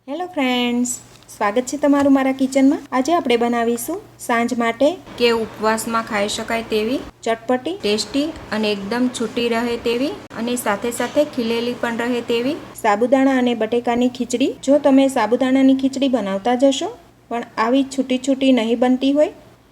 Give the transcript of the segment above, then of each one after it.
Hello friends, સ્વાગત છે તમારું મારા કિચનમાં। આજે આપણે બનાવીશું સાંજ માટે કે ઉપવાસમાં ખાઈ શકાય તેવી ચટપટી, ટેસ્ટી અને એકદમ છૂટી રહે તેવી અને સાથે સાથે ખીલેલી પણ રહે તેવી સાબુદાણા અને બટેકાની ખીચડી। જો તમે સાબુદાણાની ખીચડી બનાવતા જશો પણ આવી છૂટી છૂટી નહીં બનતી હોય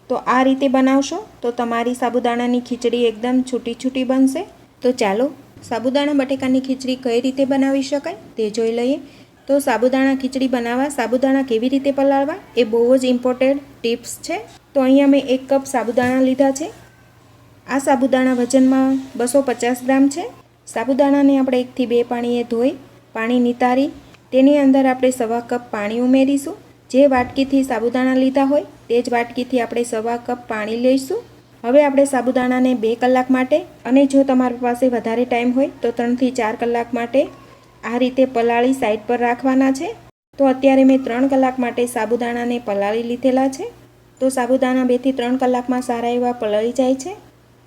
તો આ રીતે બનાવશો તો તમારી સાબુદાણાની ખીચડી એકદમ છૂટી છૂટી બનશે। તો ચાલો સાબુદાણા બટેકાની ખીચડી કઈ રીતે બનાવી શકાય તે જોઈ લઈએ। તો સાબુદાણા ખીચડી બનાવવા સાબુદાણા કેવી રીતે પલાળવા એ બહુ જ ઇમ્પોર્ટન્ટ ટિપ્સ છે। તો અહીંયા મેં 1 કપ સાબુદાણા લીધા છે। આ સાબુદાણા વજનમાં 250 ગ્રામ છે। સાબુદાણાને આપણે 1 થી 2 પાણીએ ધોઈ પાણી નિતારી તેની અંદર આપણે 1/2 કપ પાણી ઉમેરીશું। જે વાટકીથી સાબુદાણા લીધા હોય તે જ વાટકીથી આપણે 1/2 કપ પાણી લઈશું। હવે આપણે સાબુદાણાને 2 કલાક માટે અને જો તમારી પાસે વધારે ટાઈમ હોય તો 3 થી 4 કલાક માટે આ રીતે પલાળી સાઈડ પર રાખવાના છે। તો અત્યારે મેં 3 કલાક માટે સાબુદાણાને પલાળી લીધેલા છે। તો સાબુદાણા 2 થી 3 કલાકમાં સારા એવા પલળી જાય છે।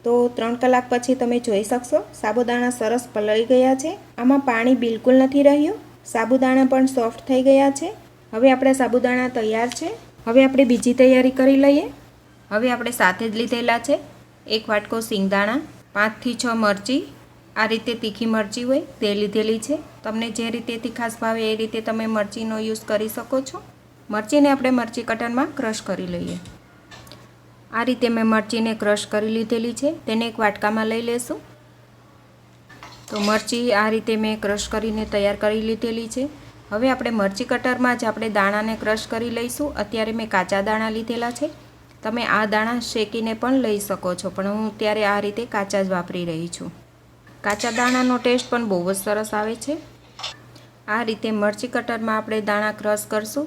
તો 3 કલાક પછી તમે જોઈ શકશો સાબુદાણા સરસ પલળી ગયા છે। આમાં પાણી બિલકુલ નથી રહ્યું, સાબુદાણા પણ સોફ્ટ થઈ ગયા છે। હવે આપણા સાબુદાણા તૈયાર છે। હવે આપણે બીજી તૈયારી કરી લઈએ। હવે આપણે સાથે જ લીધેલા છે 1 વાટકો સિંગદાણા, 5 થી 6 મરચી, આ રીતે તીખી મરચી હોય તે લીધેલી છે। તમને જે રીતે તીખાશ ભાવે એ રીતે તમે મરચીનો યુઝ કરી શકો છો। મરચીને આપણે મરચી કટરમાં ક્રશ કરી લઈએ। આ રીતે મેં મરચીને ક્રશ કરી લીધેલી છે, તેને એક વાટકામાં લઈ લેશું। તો મરચી આ રીતે મેં ક્રશ કરીને તૈયાર કરી લીધેલી છે। હવે આપણે મરચી કટરમાં જ આપણે દાણાને ક્રશ કરી લઈશું। અત્યારે મેં કાચા દાણા લીધેલા છે, તમે આ દાણા શેકીને પણ લઈ શકો છો, પણ હું અત્યારે આ રીતે કાચા જ વાપરી રહી છું। કાચા દાણાનો ટેસ્ટ પણ બહુ જ સરસ આવે છે। આ રીતે મરચી કટરમાં આપણે દાણા ક્રશ કરશું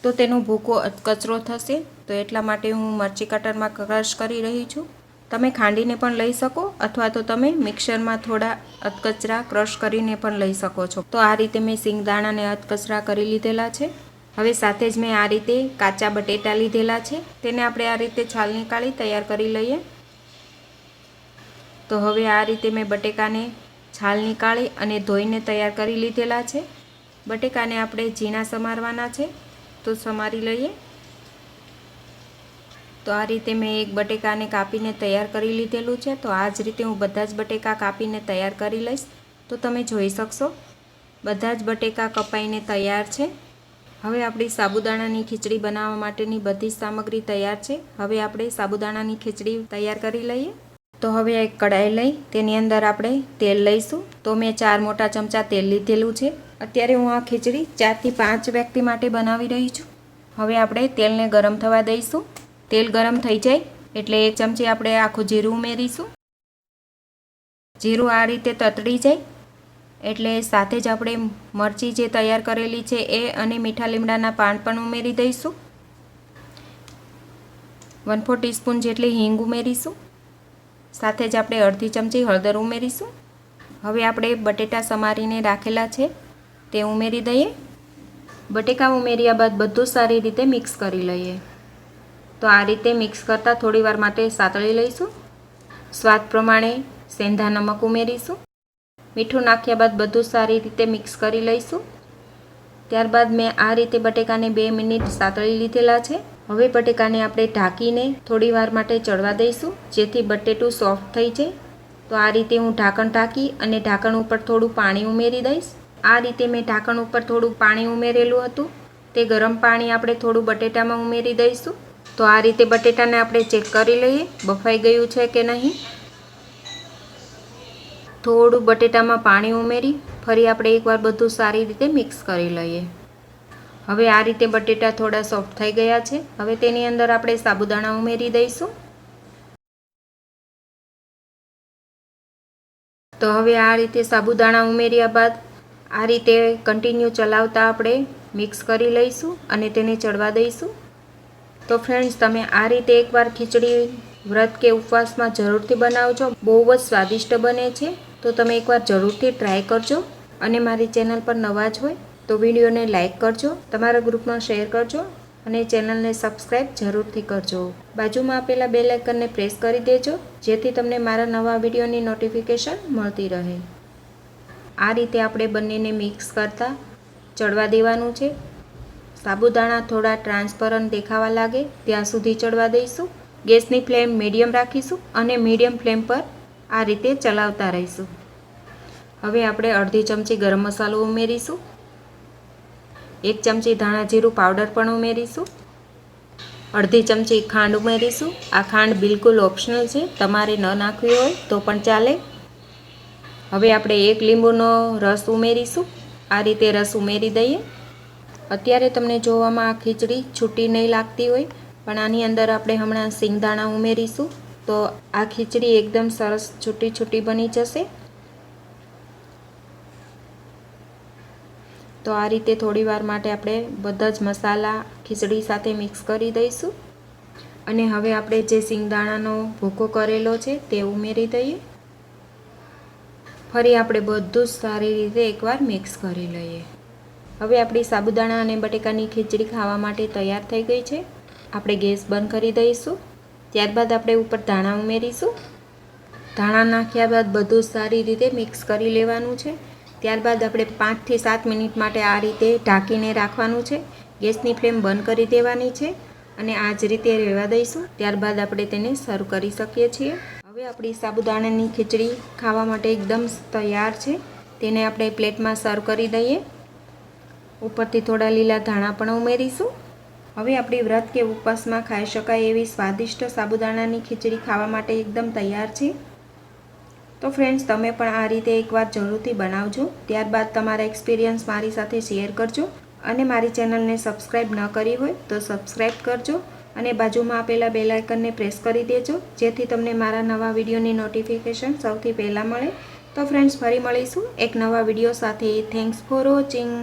તો તેનો ભૂકો કચરો થશે, તો એટલા માટે હું મરચી કટરમાં ક્રશ કરી રહી છું। તમે ખાંડીને પણ લઈ શકો અથવા તો તમે મિક્સરમાં થોડા અધકચરા ક્રશ કરીને પણ લઈ શકો છો। તો આ રીતે મેં સિંગદાણાને અધકચરા કરી લીધેલા છે। હવે સાથે જ મેં આ રીતે કાચા બટેટા લીધેલા છે, તેને આપણે આ રીતે છાલ નીકાળી તૈયાર કરી લઈએ। તો હવે આ રીતે મેં બટેકાને છાલ નીકાળી અને ધોઈને તૈયાર કરી લીધેલા છે। બટેકાને આપણે ઝીણા સમારવાના છે, તો સમારી લઈએ। તો આ રીતે મેં એક બટેકાને કાપીને તૈયાર કરી લીધેલું છે। તો આ જ રીતે હું બધા જ બટેકા કાપીને તૈયાર કરી લઈશ। તો તમે જોઈ શકશો બધા જ બટેકા કપાઈને તૈયાર છે। હવે આપણી સાબુદાણાની ખીચડી બનાવવા માટેની બધી જ સામગ્રી તૈયાર છે। હવે આપણે સાબુદાણાની ખીચડી તૈયાર કરી લઈએ। તો હવે એક કઢાઈ લઈ તેની અંદર આપણે તેલ લઈશું। તો મેં 4 મોટા ચમચા તેલ લીધેલું છે। અત્યારે હું આ ખીચડી 4 થી 5 વ્યક્તિ માટે બનાવી રહી છું। હવે આપણે તેલને ગરમ થવા દઈશું। તેલ ગરમ થઈ જાય એટલે 1 ચમચી આપણે આખું જીરું ઉમેરીશું। જીરું આ રીતે તતડી જાય એટલે સાથે જ આપણે મરચી જે તૈયાર કરેલી છે એ અને મીઠા લીમડાના પાન પણ ઉમેરી દઈશું। 1/4 ટીસ્પૂન જેટલી હિંગ ઉમેરીશું। સાથે જ આપણે અડધી ચમચી હળદર ઉમેરીશું। હવે આપણે બટેટા સમારીને રાખેલા છે તે ઉમેરી દઈએ। બટેકા ઉમેર્યા બાદ બધું સારી રીતે મિક્સ કરી લઈએ। તો આ રીતે મિક્સ કરતાં થોડી વાર માટે સાતળી લઈશું। સ્વાદ પ્રમાણે સેંધા નમક ઉમેરીશું। મીઠું નાખ્યા બાદ બધું સારી રીતે મિક્સ કરી લઈશું। ત્યારબાદ મેં આ રીતે બટેકાને 2 મિનિટ સાતળી લીધેલા છે। હવે બટેકાને આપણે ઢાંકીને થોડી વાર માટે ચડવા દઈશું, જેથી બટેટું સોફ્ટ થઈ જાય। તો આ રીતે હું ઢાંકણ ઢાંકી અને ઢાંકણ ઉપર થોડું પાણી ઉમેરી દઈશ। આ રીતે મેં ઢાંકણ ઉપર થોડું પાણી ઉમેરેલું હતું, તે ગરમ પાણી આપણે થોડું બટેટામાં ઉમેરી દઈશું। તો આ રીતે બટેટાને આપણે ચેક કરી લઈએ બફાઈ ગયું છે કે નહીં। થોડું બટેટામાં પાણી ઉમેરી ફરી આપણે એકવાર બધું સારી રીતે મિક્સ કરી લઈએ। હવે આ રીતે બટેટા થોડા સોફ્ટ થઈ ગયા છે। હવે તેની અંદર આપણે સાબુદાણા ઉમેરી દઈશું। તો હવે આ રીતે સાબુદાણા ઉમેર્યા બાદ આ રીતે કન્ટિન્યુ ચલાવતા આપણે મિક્સ કરી લઈશું અને તેને ચડવા દઈશું। તો ફ્રેન્ડ્સ, તમે આ રીતે એકવાર ખીચડી વ્રત કે ઉપવાસમાં જરૂરથી બનાવજો, બહુ જ સ્વાદિષ્ટ બને છે। તો તમે એકવાર જરૂરથી ટ્રાય કરજો અને મારી ચેનલ પર નવા જ હોય તો વિડીયોને લાઇક કરજો, તમારા ગ્રુપમાં શેર કરજો અને ચેનલને સબસ્ક્રાઈબ જરૂરથી કરજો। બાજુમાં આપેલા બેલ આઇકનને પ્રેસ કરી દેજો, જેથી તમને મારા નવા વિડીયોની નોટિફિકેશન મળતી રહે। આ રીતે આપણે બંનેને મિક્સ કરતાં ચડવા દેવાનું છે। સાબુદાણા થોડા ટ્રાન્સપરન્ટ દેખાવા લાગે ત્યાં સુધી ચડવા દઈશું. ગેસની ફ્લેમ મીડિયમ રાખીશું અને મીડિયમ ફ્લેમ પર આ રીતે ચલાવતા રહીશું. હવે આપણે અડધી ચમચી ગરમ મસાલો ઉમેરીશું. 1 ચમચી ધાણા જીરું પાવડર પણ ઉમેરીશું. અડધી ચમચી ખાંડ ઉમેરીશું. આ ખાંડ બિલકુલ ઓપ્શનલ છે, તમારે ન નાખવી હોય તો પણ ચાલે. હવે આપણે 1 લીંબુનો રસ ઉમેરીશું. આ રીતે રસ ઉમેરી દઈએ. અત્યારે તમને જોવામાં આ ખીચડી છૂટી નહીં લાગતી હોય, પણ આની અંદર આપણે હમણાં સિંગદાણા ઉમેરીશું તો આ ખીચડી એકદમ સરસ છૂટી છૂટી બની જશે. તો આ રીતે થોડીવાર માટે આપણે બધા જ મસાલા ખીચડી સાથે મિક્સ કરી દઈશું. અને હવે આપણે જે સિંગદાણાનો ભૂકો કરેલો છે તે ઉમેરી દઈએ. ફરી આપણે બધું જ સારી રીતે એકવાર મિક્સ કરી લઈએ. હવે આપણી સાબુદાણા અને બટેકાની ખીચડી ખાવા માટે તૈયાર થઈ ગઈ છે. આપણે ગેસ બંધ કરી દઈશું. ત્યારબાદ આપણે ઉપર ધાણા ઉમેરીશું. ધાણા નાખ્યા બાદ બધું સારી રીતે મિક્સ કરી લેવાનું છે. ત્યારબાદ આપણે 5 થી 7 મિનિટ માટે આ રીતે ઢાંકીને રાખવાનું છે. ગેસની ફ્લેમ બંધ કરી દેવાની છે અને આ જ રીતે રહેવા દઈશું. ત્યારબાદ આપણે તેને સર્વ કરી શકીએ છીએ. હવે આપણી સાબુદાણાની ખીચડી ખાવા માટે એકદમ તૈયાર છે. તેને આપણે પ્લેટમાં સર્વ કરી દઈએ. ઉપરથી થોડા લીલા ધાણા પણ ઉમેરીશું. હવે આપણી વ્રત કે ઉપવાસમાં ખાઈ શકાય એવી સ્વાદિષ્ટ સાબુદાણાની ખીચડી ખાવા માટે એકદમ તૈયાર છે. તો ફ્રેન્ડ્સ, તમે પણ આ રીતે એકવાર જરૂરથી બનાવજો. ત્યારબાદ તમારા એક્સપિરિયન્સ મારી સાથે શેર કરજો. અને મારી ચેનલને સબસ્ક્રાઈબ ન કરી હોય તો સબસ્ક્રાઈબ કરજો અને બાજુમાં આપેલા બેલ આઇકનને પ્રેસ કરી દેજો, જેથી તમને મારા નવા વિડીયોની નોટિફિકેશન સૌથી પહેલાં મળે. તો ફ્રેન્ડ્સ, ફરી મળીશું એક નવા વિડીયો સાથે. Thanks for watching.